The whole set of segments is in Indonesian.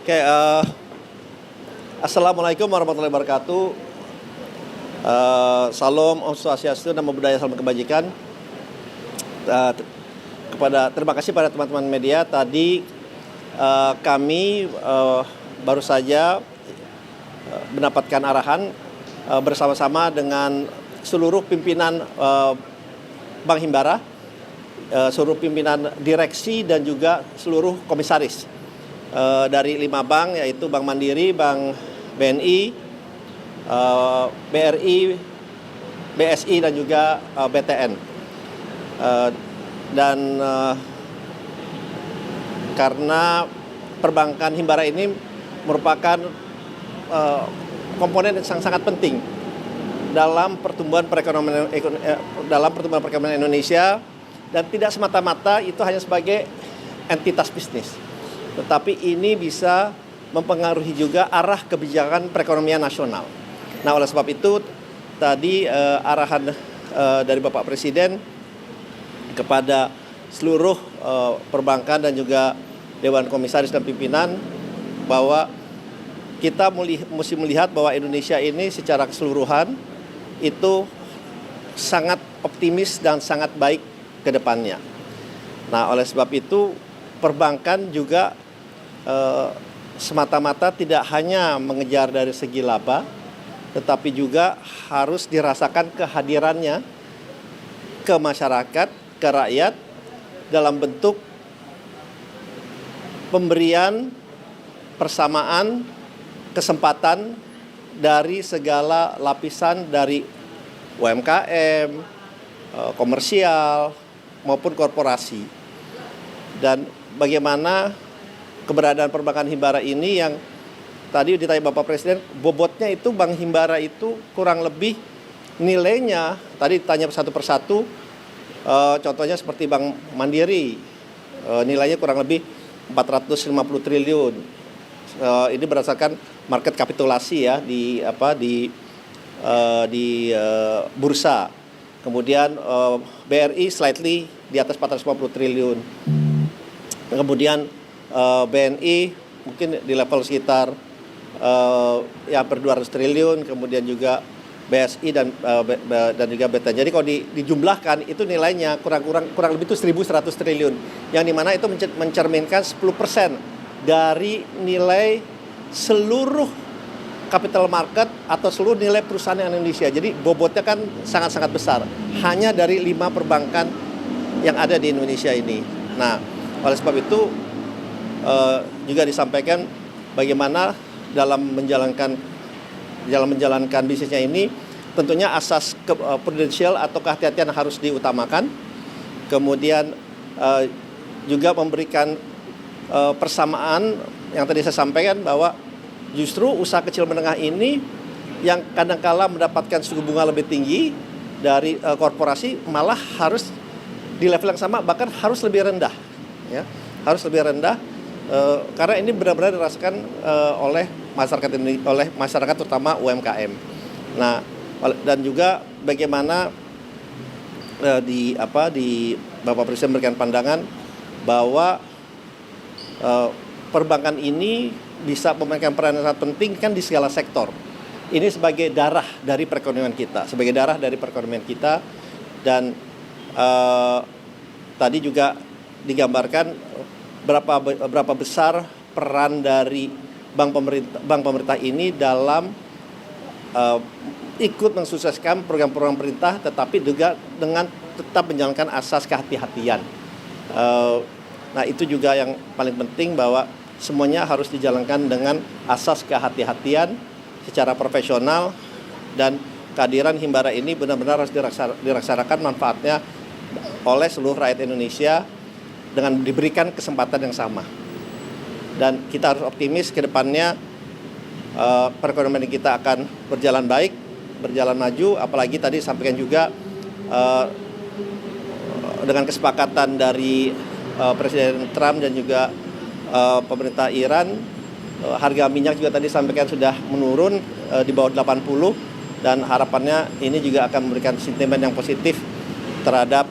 Oke, Assalamualaikum warahmatullahi wabarakatuh. Salam, Om Swastiastu, Namo Buddhaya, salam kebajikan. Terima kasih pada teman-teman media. Tadi kami baru saja mendapatkan arahan bersama-sama dengan seluruh pimpinan Bank Himbara, seluruh pimpinan direksi dan juga seluruh komisaris dari 5 bank, yaitu Bank Mandiri, Bank BNI, BRI, BSI dan juga BTN. Karena perbankan Himbara ini merupakan komponen yang sangat penting dalam pertumbuhan perekonomian Indonesia, dan tidak semata-mata itu hanya sebagai entitas bisnis, tetapi ini bisa mempengaruhi juga arah kebijakan perekonomian nasional. Nah, oleh sebab itu tadi arahan dari Bapak Presiden kepada seluruh perbankan dan juga Dewan Komisaris dan pimpinan bahwa kita mesti melihat bahwa Indonesia ini secara keseluruhan itu sangat optimis dan sangat baik ke depannya. Nah, oleh sebab itu perbankan juga semata-mata tidak hanya mengejar dari segi laba, tetapi juga harus dirasakan kehadirannya ke masyarakat, ke rakyat dalam bentuk pemberian persamaan kesempatan dari segala lapisan, dari UMKM, komersial maupun korporasi. Dan bagaimana keberadaan perbankan Himbara ini yang tadi ditanya Bapak Presiden, bobotnya itu Bank Himbara itu kurang lebih nilainya, tadi ditanya satu persatu, contohnya seperti Bank Mandiri, nilainya kurang lebih 450 triliun. Ini berdasarkan market kapitulasi ya di bursa. Kemudian BRI slightly di atas 450 triliun. Kemudian BNI mungkin di level sekitar hampir 200 triliun, kemudian juga BSI dan juga BTN. Jadi kalau dijumlahkan itu nilainya kurang lebih itu 1.100 triliun, yang dimana itu mencerminkan 10% dari nilai seluruh capital market atau seluruh nilai perusahaan Indonesia. Jadi bobotnya kan sangat-sangat besar hanya dari 5 perbankan yang ada di Indonesia ini. Nah, oleh sebab itu juga disampaikan bagaimana dalam menjalankan bisnisnya ini tentunya asas prudensial atau kehati-hatian harus diutamakan. Kemudian juga memberikan persamaan yang tadi saya sampaikan bahwa justru usaha kecil menengah ini yang kadangkala mendapatkan suku bunga lebih tinggi dari korporasi malah harus di level yang sama, bahkan harus lebih rendah, ya, harus lebih rendah karena ini benar-benar dirasakan oleh masyarakat terutama UMKM. Nah, dan juga bagaimana di Bapak Presiden memberikan pandangan bahwa perbankan ini bisa memainkan peran yang sangat penting kan di segala sektor. Ini sebagai darah dari perekonomian kita, dan tadi juga digambarkan berapa besar peran dari bank pemerintah ini dalam ikut mensukseskan program-program pemerintah, tetapi juga dengan tetap menjalankan asas kehati-hatian. Nah, itu juga yang paling penting, bahwa semuanya harus dijalankan dengan asas kehati-hatian secara profesional, dan kehadiran Himbara ini benar-benar harus dirasakan manfaatnya oleh seluruh rakyat Indonesia dengan diberikan kesempatan yang sama. Dan kita harus optimis ke depannya perekonomian kita akan berjalan baik, berjalan maju, apalagi tadi disampaikan juga dengan kesepakatan dari Presiden Trump dan juga pemerintah Iran, harga minyak juga tadi sampaikan sudah menurun di bawah 80, dan harapannya ini juga akan memberikan sentimen yang positif terhadap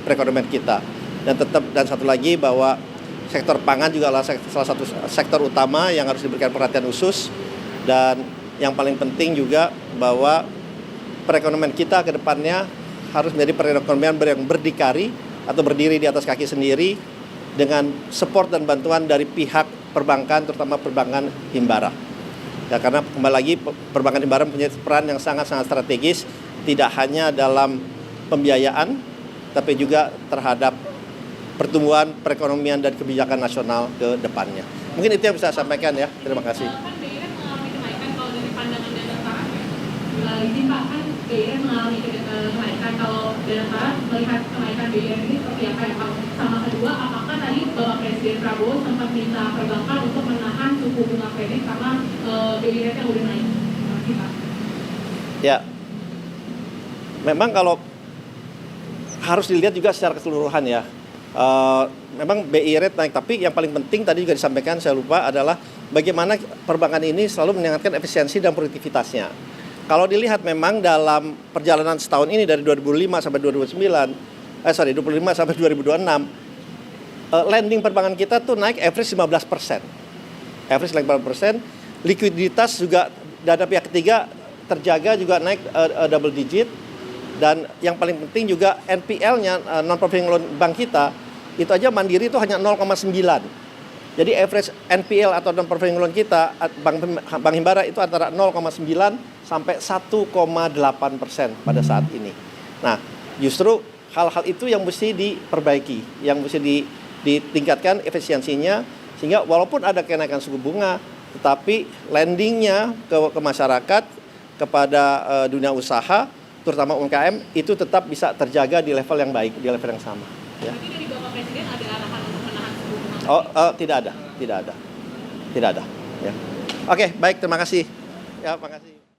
perekonomian kita. Dan satu lagi, bahwa sektor pangan juga adalah salah satu sektor utama yang harus diberikan perhatian khusus. Dan yang paling penting juga bahwa perekonomian kita ke depannya harus menjadi perekonomian yang berdikari atau berdiri di atas kaki sendiri dengan support dan bantuan dari pihak perbankan, terutama perbankan himbara. Ya, karena kembali lagi perbankan himbara punya peran yang sangat-sangat strategis, tidak hanya dalam pembiayaan, tapi juga terhadap pertumbuhan perekonomian dan kebijakan nasional ke depannya. Mungkin itu yang bisa saya sampaikan ya. Terima kasih. Kan BI mengalami kenaikan kalau dari pandangan Danantara ya. Izin Pak, kan BI mengalami kenaikan, kalau Danantara melihat kenaikan BI ini seperti apa ya Pak? Sama kedua, apakah tadi Bapak Presiden Prabowo sempat minta perbankan untuk menahan suku bunga kredit karena BI yang udah naik? Terima kasih Pak. Ya, memang kalau harus dilihat juga secara keseluruhan ya. Memang BI rate naik, tapi yang paling penting tadi juga disampaikan, saya lupa, adalah bagaimana perbankan ini selalu meningkatkan efisiensi dan produktivitasnya. Kalau dilihat memang dalam perjalanan setahun ini dari 2005 sampai 2025 sampai 2026, lending perbankan kita tuh naik average 15%. Average 15%, likuiditas juga dana pihak ketiga terjaga juga naik double digit. Dan yang paling penting juga NPL-nya, non-performing loan bank kita, itu aja Mandiri itu hanya 0,9. Jadi average NPL atau non-performing loan kita, Bank Himbara itu antara 0,9 sampai 1,8% pada saat ini. Nah, justru hal-hal itu yang mesti diperbaiki, yang mesti ditingkatkan efisiensinya, sehingga walaupun ada kenaikan suku bunga, tetapi lendingnya ke masyarakat, kepada dunia usaha, terutama UMKM, itu tetap bisa terjaga di level yang baik, di level yang sama. Ya. Tapi dari Bapak Presiden ada arahan untuk menahan suku bunga? Tidak ada. Ya. Oke, baik, terima kasih. Ya, terima kasih.